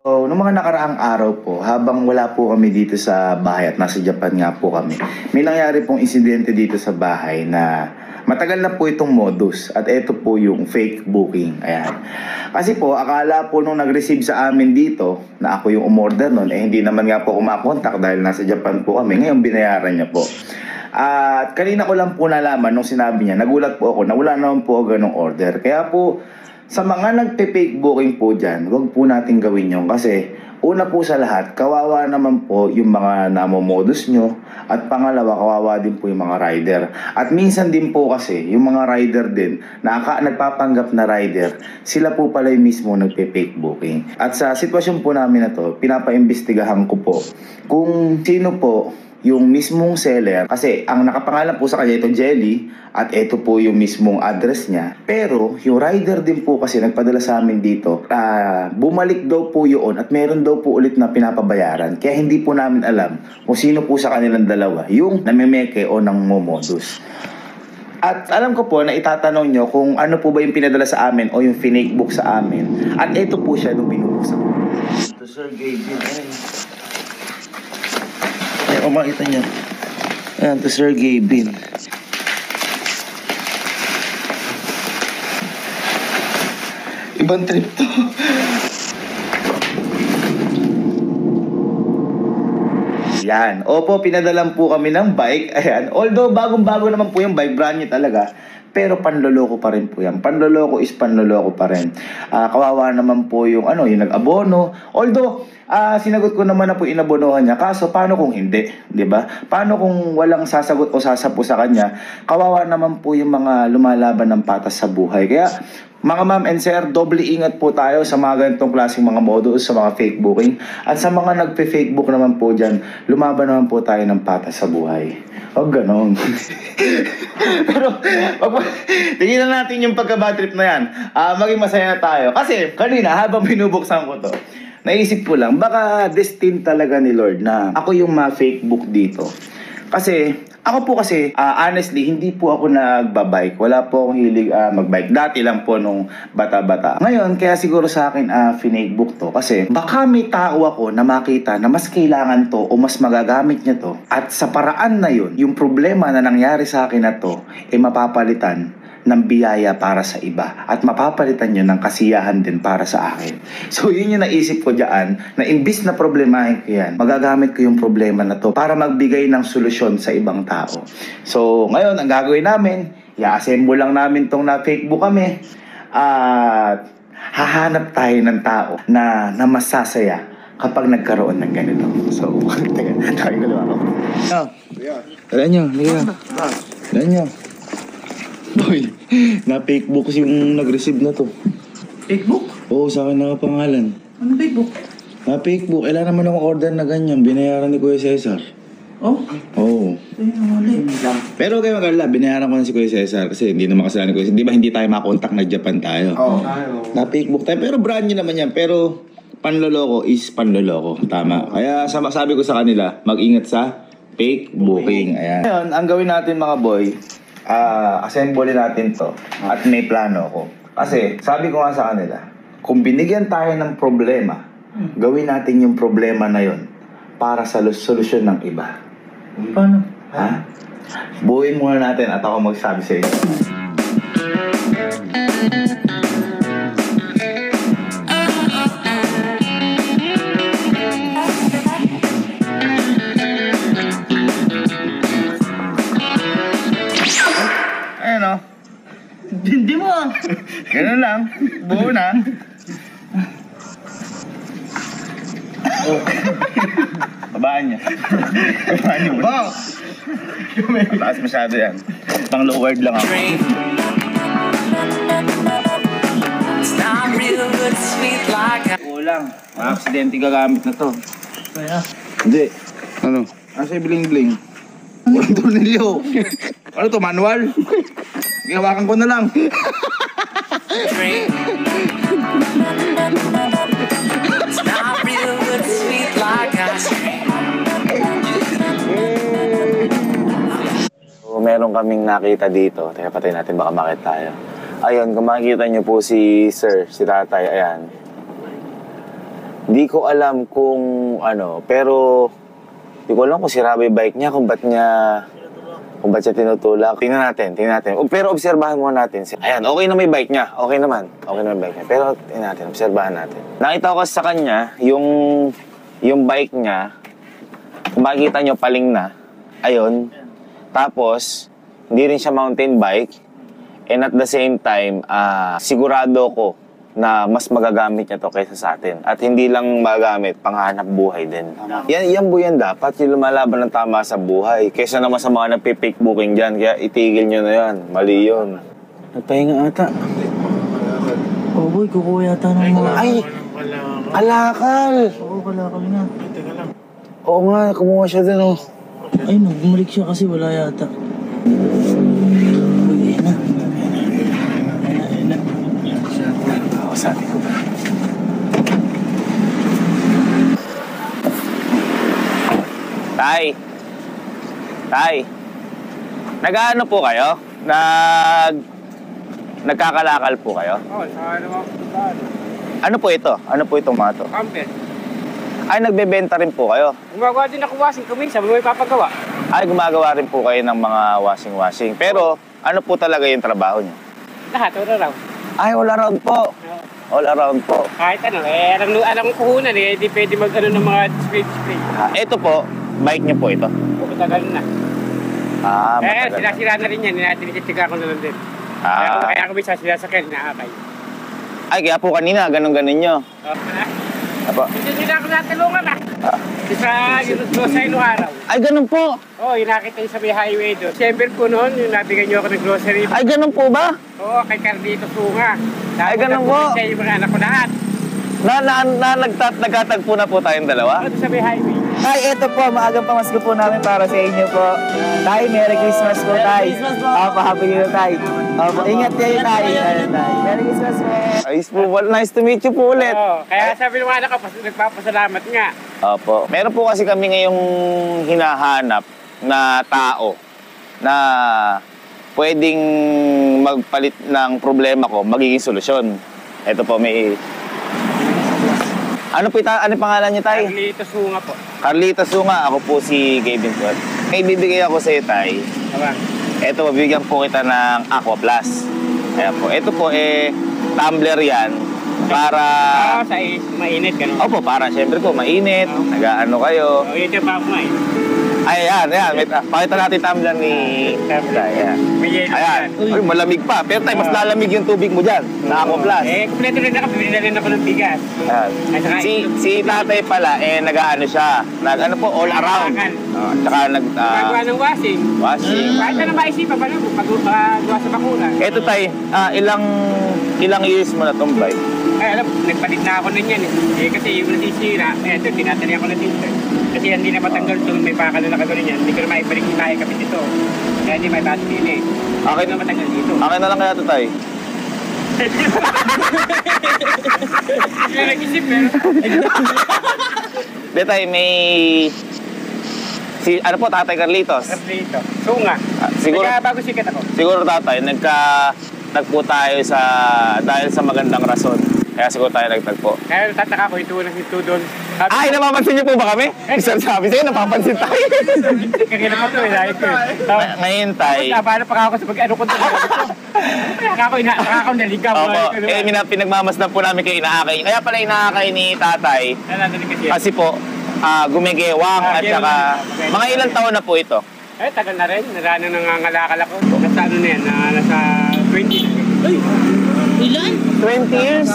So, noong mga nakaraang araw po, habang wala po kami dito sa bahay at nasa Japan nga po kami, may nangyari pong insidente dito sa bahay na matagal na po itong modus at ito po yung fake booking. Ayan. Kasi po, akala po nung nag-receive sa amin dito na ako yung umorder nun, hindi naman nga po kumakontak dahil nasa Japan po kami. Ngayon, binayaran niya po. At kanina ko lang po nalaman nung sinabi niya, nagulat po ako na wala naman po ganong order. Kaya po, sa mga nagpe-fake booking po dyan, huwag po natin gawin yun kasi una po sa lahat, kawawa naman po yung mga namomodus nyo at pangalawa, kawawa din po yung mga rider. At minsan din po kasi, yung mga rider din na nagpapanggap na rider, sila po pala yung mismo nagpe-fake booking. At sa sitwasyon po namin na to, pinapaimbestigahan ko po kung sino po yung mismong seller, kasi ang nakapangalan po sa kanya ito Jelly at ito po yung mismong address niya, pero yung rider din po kasi nagpadala sa amin dito, bumalik daw po yun at meron daw po ulit na pinapabayaran, kaya hindi po namin alam kung sino po sa kanilang dalawa yung namemeke o nangmomodus. At alam ko po na itatanong nyo kung ano po ba yung pinadala sa amin o yung finake book sa amin, at ito po siya nung binubuksan ko. Ito Sir Gabriel, kung makita niyo. Ayan, to Sir Gabriel. Ibang trip to. Yan. Opo, pinadalan po kami ng bike. Ayan. Although, bagong-bago naman po yung bike. Brand new talaga. Pero panloloko pa rin po yan. Panloloko is panloloko pa rin. Kawawa naman po yung yung nag-abono. Although, sinagot ko naman na po inabonohan niya. Kaso, paano kung hindi? 'Di ba? Paano kung walang sasagot o sasapo sa kanya? Kawawa naman po yung mga lumalaban ng patas sa buhay. Kaya, mga ma'am and sir, doble ingat po tayo sa mga ganitong klaseng mga modus, sa mga fake booking. At sa mga nagpe-fake book naman po dyan, lumaban naman po tayo ng patas sa buhay. Huwag ganon. Pero, tingnan natin yung pagka-bad trip na yan. Maging masaya na tayo. Kasi, kanina, habang binubuksan ko to, naisip ko lang, baka destined talaga ni Lord na ako yung ma-fake book dito. Kasi, ako po kasi, honestly, hindi po ako nagbabike. Wala po akong hilig magbike. Dati lang po nung bata-bata. Ngayon, kaya siguro sa akin, finake book to. Kasi baka may tao ako na makita na mas kailangan to o mas magagamit niya to. At sa paraan na yun, yung problema na nangyari sa akin na to, mapapalitan ng biyaya para sa iba at mapapalitan nyo ng kasiyahan din para sa akin. So yun yung naisip ko dyan, na imbis na problemahin ko yan, magagamit ko yung problema na to para magbigay ng solusyon sa ibang tao. So ngayon, ang gagawin namin, i-assemble lang namin tong na-fake book kami at hahanap tayo ng tao na masasaya kapag nagkaroon ng ganito. So, teka, tayo ko lang ako. Tandaan nyo, tandaan nyo. Boy, na-fake book kasi yung nag-receive na to. Fake book? Oo, sa akin nakapangalan. Ano fake book? Na-fake book. Kailan naman akong order na ganyan. Binayaran ni Kuya Cesar. Oh? Oo. Pero kayo mag-alala, binayaran ko na si Kuya Cesar kasi hindi naman kasalanan ni Kuya Cesar. Di ba hindi tayo makontak, nag-Japan tayo? Oo. Na-fake book tayo. Pero brand new naman yan. Pero panloloko is panloloko. Tama. Kaya sabi ko sa kanila, mag-ingat sa fake booking. Ayan. Ngayon, ang gawin natin mga boy, assemble natin to at may plano ko. Kasi sabi ko nga sa kanila, kung binigyan tayo ng problema, gawin natin yung problema na yon para sa solusyon ng iba. Paano? Ha? Buuin muna natin at ako magsabi sa inyo. Hindi mo Ganun lang. Buo na. Babaan niya. Babaan niyo. Wow! Mataas masyado yan. Pang lowered lang ako. Kulang. Ma-aksidente gagamit na to. Kaya? Hindi. Ano? Asa yung bling-bling? Walang tornilyo. Ano to? Manual? Gawakan ko na lang. So, meron kaming nakita dito. Teka, patay natin, baka makita tayo. Ayun, kung makikita nyo po si Sir, si Tatay, ayan. Di ko alam kung ano, pero di ko alam kung sira ba yung bike niya, kung ba't siya tinutulak. Tingnan natin. Pero obserbahan muna natin. Ayan, okay na may bike niya. Okay naman yung bike niya. Pero tingnan natin, obserbahan natin. Nakita ko sa kanya, yung bike niya, kung makikita nyo, paling na. Ayun. Tapos, hindi rin siya mountain bike. And at the same time, sigurado ko na mas magagamit niya to kaysa sa atin. At hindi lang magagamit, panghanap buhay din. Yan po yan dapat, yung lumalaban ng tama sa buhay. Kaysa naman sa mga nagpe-fake booking dyan, kaya itigil nyo na yan. Mali yun. Nagpahinga ata. Oh boy, kukuha yata ng mga... Ay! Alakal! Oo, kalakal nga. Oo nga, kumuha siya din oh. Ay, no, bumalik siya kasi wala yata. Uy, ayun na. Oo, sabi ko ba? Tay! Nag-ano po kayo? Nagkakalakal po kayo? Oo, sa naman po. Ano po ito? Ano po itong mga to? Camper. Ay, nagbebenta rin po kayo? Gumagawa din ako washing kumisa, may papagawa. Ay, gumagawa rin po kayo ng mga washing. Pero, ano po talaga yung trabaho niyo? Lahat, wala raw. Ay, all around po. All around po. Kahit ano, alam ko puhunan di pwede mag-ano ng mga display. Ito po, bike niyo po ito. Matagal na. Matagal. Sila na rin yan, tinitiga ko na lang din. Kaya ako bisa sila sa kin, naakay. Ay, kaya po kanina, ganun-ganun nyo. Apo. Hindi nila ako natulungan Isa, yung sa inong araw. Ay, ganun po. Yung nakita yung sa may highway doon. Siyempre po noon, yung nabigyan nyo ako ng grocery. Ay, ganun po ba? Oo, kay Carlito Sunga. Ay, ganun po. Siya yung mga anak ko lahat. Nagkatagpo na po tayong dalawa? Doon sa may highway. Tay, ito po, maagang pamasko po namin para sa inyo po. Tay, Merry Christmas po, Tay. Merry Christmas po. Opo, Happy New Year, Tay. Opo, ingat kayo, Tay. Ayun, Tay. Merry Christmas po. Ayos po, nice to meet you po ulit. Oo, kaya sabi ng mga anak ko, nagpapasalamat nga. Opo. Meron po kasi kami ngayong hinahanap na tao na pwedeng magpalit ng problema ko, magiging solusyon. Ito po, may... Ano pangalan niyo, Tay? Carlito Sunga po. Carlita Sunga, ako po si Gavin Tuan. May bibigay ako sa iyo, Tay. Abang. Ito, mabibigyan po kita ng Aqua Plus. Ayan po. Ito po, tumbler yan. Para... Sa mainit, gano'n. Opo, para syempre po, mainit. Nag-ano kayo. Yun yung pa ako nga Ayan. Pakita natin tumbler ni... Ayan. May yelo Ayan. yan. Ay, malamig pa. Pero Tay, mas lalamig yung tubig mo dyan. Na Aqua Plus. Kompleto rin ako. Bibili na rin ako ng bigas. Ayan. Si tatay pala, nag-ano siya. Nag-ano po, all around. Tsaka Gagawa ng washing. washing. Kahit na maisipan pa lang, pag-gawa sa bakuna. Ito, Tay, ilang years mo na tong bike? Ay, alam, nagpalit na ako nun yan kasi yung nasisira, ito, tinatali ako na dito. Kasi hindi na matanggal ito, may pakalo na kagawin yan. Hindi ko na maibalik yung kaya kapit ito. Kaya hindi may baso din Hindi na matanggal dito. Akin na lang kaya ito, Tay. Hindi na nag-isip, pero... Di, Tay, may... Ano po, Tatay Carlitos? Carlito. Sunga. Siguro, Bago sikat ako. siguro, Tatay, nagtagpo tayo dahil sa magandang rason. Kaya siguro tayo nagtagpo. Kaya tataka ko, ito doon. Ay, napapansin niyo po ba kami? Isang sabi sa'yo, napapansin tayo. Kagila pa ito, dahil ko. Ngayon, Tay. Paano pa ako sa pag-ano ko doon? Ako naligaw. Opo, pinagmamasdan po namin kayo inaakay. Kaya pala inaakay ni Tatay. Kasi po, gumigewang at saka... Mga ilang taon na po ito? Tagal na rin. Nangangalakal ako. Nasa ano na yan, nasa 20 na. Ay, ilan? 20 years?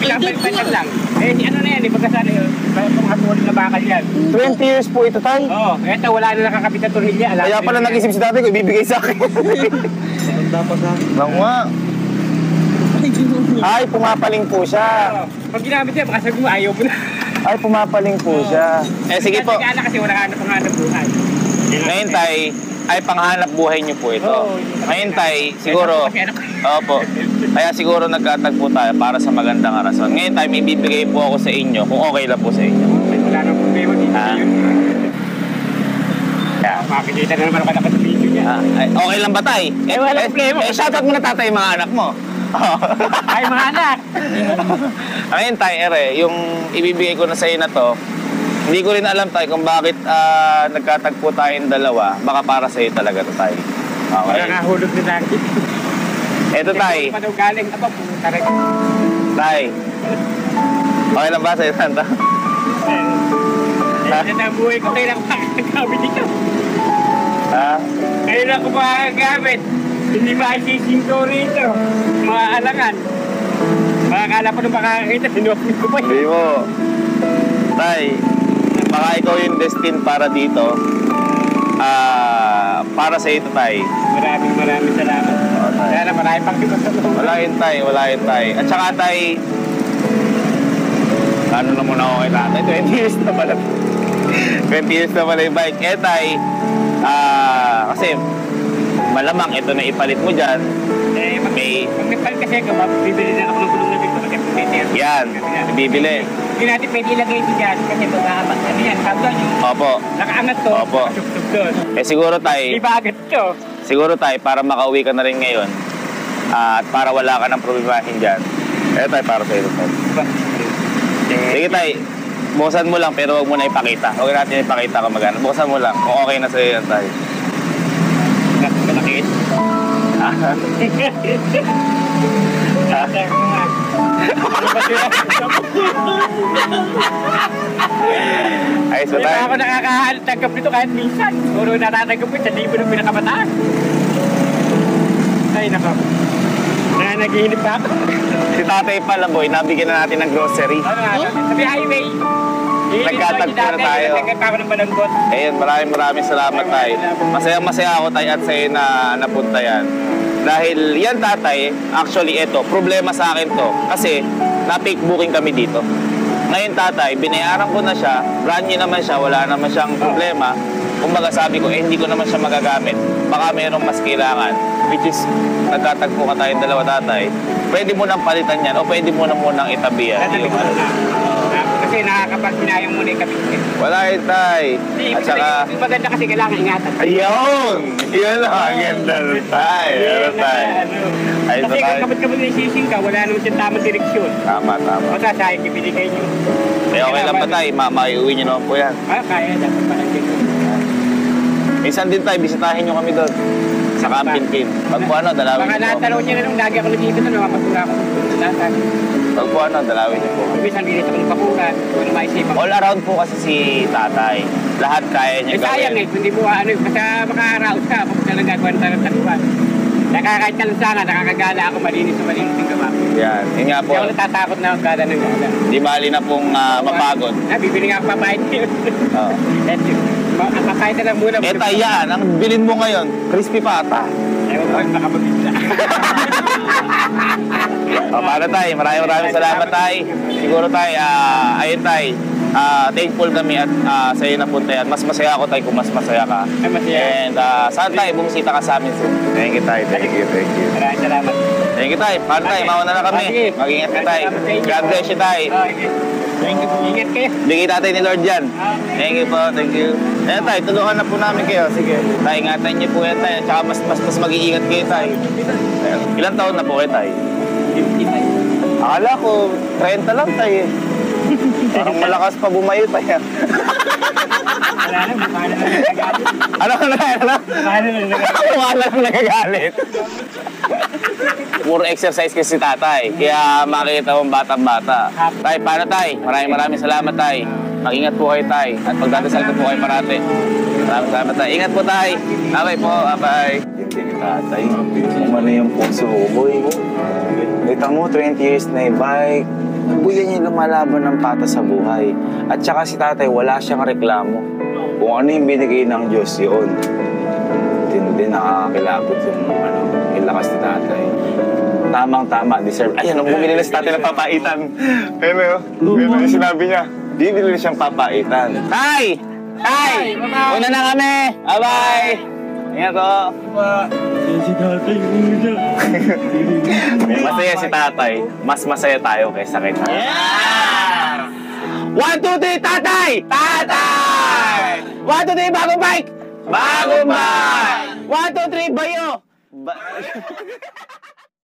Pinapalitan lang. Ano na yan, pagkasana yun. Kung hatuloy na bakal yan. 20 years po ito, Tay? Oo, eto wala na nakakapit na tornilya. Kaya pala nag-isip si Tatay ko, ibibigay sa akin. Dapat na. Bang nga. Ay, pumapaling po siya. Pag ginamit yan, baka sabi mo ayaw mo na. Ay, pumapaling po siya. Sige po. Kasi wala ka na panganap buhay. Ngayon, Tay, ay panghanap buhay niyo po ito. Ngayon, Tay, siguro... Opo. Kaya siguro nagkatagpo tayo para sa magandang rason. Ngayon, Tay, may bibigay po ako sa inyo kung okay lang po sa inyo. Wala nang problema dito. Makikita na naman ako sa video niya. Okay lang ba, Tay? Wala problema. Shoutout mo na, Tatay, mga anak mo. Ay, mga anak. Ayun, tay, yung ibibigay ko na sa'yo na to, hindi ko rin alam, tay, kung bakit nagkatagpo tayong dalawa. Baka para sa'yo talaga to, tay. Okay. Nakahulog na lang. Eto, tay. Hindi ko galing. Aba, pumunta rin. Tay. Okay lang ba sa'yo, Santa? Ayun na ang buhay ko. Kailan ko makakagamit dito. Ha? Kailan ko makakagamit. Hindi maisisingko rito. Mga alangan. Makakala pa nung makakakita. Sinuapin ko pa yun. Hindi mo. Tay, baka ikaw yung destined para dito. Para sa ito, tay. Maraming salamat. tay. Kaya na marami pang ipasalong. Wala yun, tay. Wala yun, tay. At saka, tay, ano na muna ako kay tatay? 20 years na pala. 20 years na pala yung bike. Eh, tay, kasi malamang ito na ipalit mo dyan. Eh, May, pag nagpalit kasi ako, bibili na ako ng gulong na dito. Kasi pwede. yan, bibili. Hindi natin pwede ilagay ito dyan. Kasi mag-aamat na yan. Habang yung Opo. nakaangat to, Opo. nakasubsub doon. Eh, siguro, tay, Iba agad to. siguro, tay, para makauwi ka na rin ngayon, at para wala ka ng problemahin dyan, eh, tay, para sa ito, tay. Sige, tay. Buksan mo lang pero huwag mo na ipakita. Huwag natin ipakita kung magana. Buksan mo lang kung okay na sa'yo yan, tay. Malaki. Ayos ba, Hindi tay? pa ako nakakatanggap nito kahit minsan. Puro natatanggap ko sa libo ng pinakabataan. Ay, nako. Nanaginip pa ako. Si tatay pala, boy, nabigyan na natin ng grocery. Ano nga, sabi highway. Nagkatagpo na tayo. Nagkatagpo ako ng balanggot. Ayun, maraming salamat, tay. Masaya ako, tay, at sa'yo na napunta yan. Dahil yan, tatay, actually, ito, problema sa akin to. Kasi, na-pick booking kami dito. Ngayon, tatay, binayaran ko na siya, brand new naman siya, wala naman siyang problema. Kumbaga sabi ko, hindi ko naman siya magagamit. Baka mayroong mas kailangan, which is, nagkatagpo ka tayong dalawa, tatay. Pwede mo nang palitan yan, o pwede mo nang munang itabi yan. Tatabi ko na. Kasi nakakapag-pinayang muna yung kapit. Wala yun, tay. At saka, Yung maganda kasi kailangan ingatan. ayun! Yun lang, ang ganda nun, tay. Ano, tay? Ayun, Kasi tay. kung kapit-kapit na sising ka, wala naman siyang tamang direksyon. Tama. Masasayang ibinigay niyo. Eh, okay lang ba, tay? Maiuwi niyo naman po yan. Kaya, dapat pala dito. Minsan din, tay, bisitahin niyo kami doon. Sa Campin. Pag po ano, dalawin Baka niyo po. natanong niya na nung lagi ako nandito na napapura ako sa lahat. Pag po ano, dalawin niyo po. Minsan bilis ako ng bakuran, kung ano maisipan. All around po kasi si tatay. Lahat kaya niya Eh sayang gawin. hindi mo ano, basta makaraos ka, pag ka nagagawa ng taluan. Kahit talunsana, nakakagala ako malinis yung gawa. Yan. Yun nga po. Hindi ako natatakot na gala ng gala. Di bali na pong mapagod. Bibili nga ako papayat yun. Oo. Ang papayat na lang muna. Eh, tay, yan. Ang bilin mo ngayon, crispy pata. Ewan ko, baka mabibila. Paano, tay? Maraming salamat, tay. Siguro, tay, ayun, tay. Thankful kami at sa iyo napunta yan. Mas masaya ako, tay, kung mas masaya ka. Ay, masaya. And saan, tay? Bumisita ka sa amin soon. Thank you, tay. Thank you. Maraming salamat. Thank you, tay. Paano, tay? Mauna na kami. Sige. Mag-ingat ka, tay. God bless you, tay. Thank you. Ingat kayo. Bigay tatay ni Lord yan. Thank you po, thank you. Ayan, tay, tulungan na po namin kayo. Sige. Tay, ingatan niyo po yan, tay. At saka mas mag-iingat kayo, tay. Ayan. Ilang taon na po kayo, tay? Akala ko, 30 lang, tay. Parang malakas pa bumayo, tay. Wala na, mukha na lang nagagalit. Ano? Mukha na lang nagagalit. Wala lang nagagalit. Puro exercise kasi si tatay. Kaya makikita mong batang-bata. Tay, paano, tay? Maraming salamat, tay. Mag-ingat po kayo, tay. At pagdadasal ko po kayo parati. Maraming salamat, tay. Ingat po, tay. Bye po. Bye. Hindi ni tatay. Umano yung puso ko, boy. Kita mo, 20 years na yung bike. Buyan niya lumalaban ng pata sa buhay. At saka si tatay, wala siyang reklamo. Kung ano yung binigay ng Diyos, yun. Hindi nakakakilabot yung lakas ni tatay. Tamang-tama, deserve. Ayan, bumili na si tatay ng papaitan. Ayun, yung sinabi niya. Bibili siyang papaitan. Tay! Tay! Una na kami! Bye-bye! Ingat ko. Si tatay muna. Masaya si tatay. Mas masaya tayo kaysa kay tatay. Yeah! 1, 2, 3, tatay! Tatay! 1, 2, 3, bagong bike! Bagong bike! 1, 2, 3, bayo!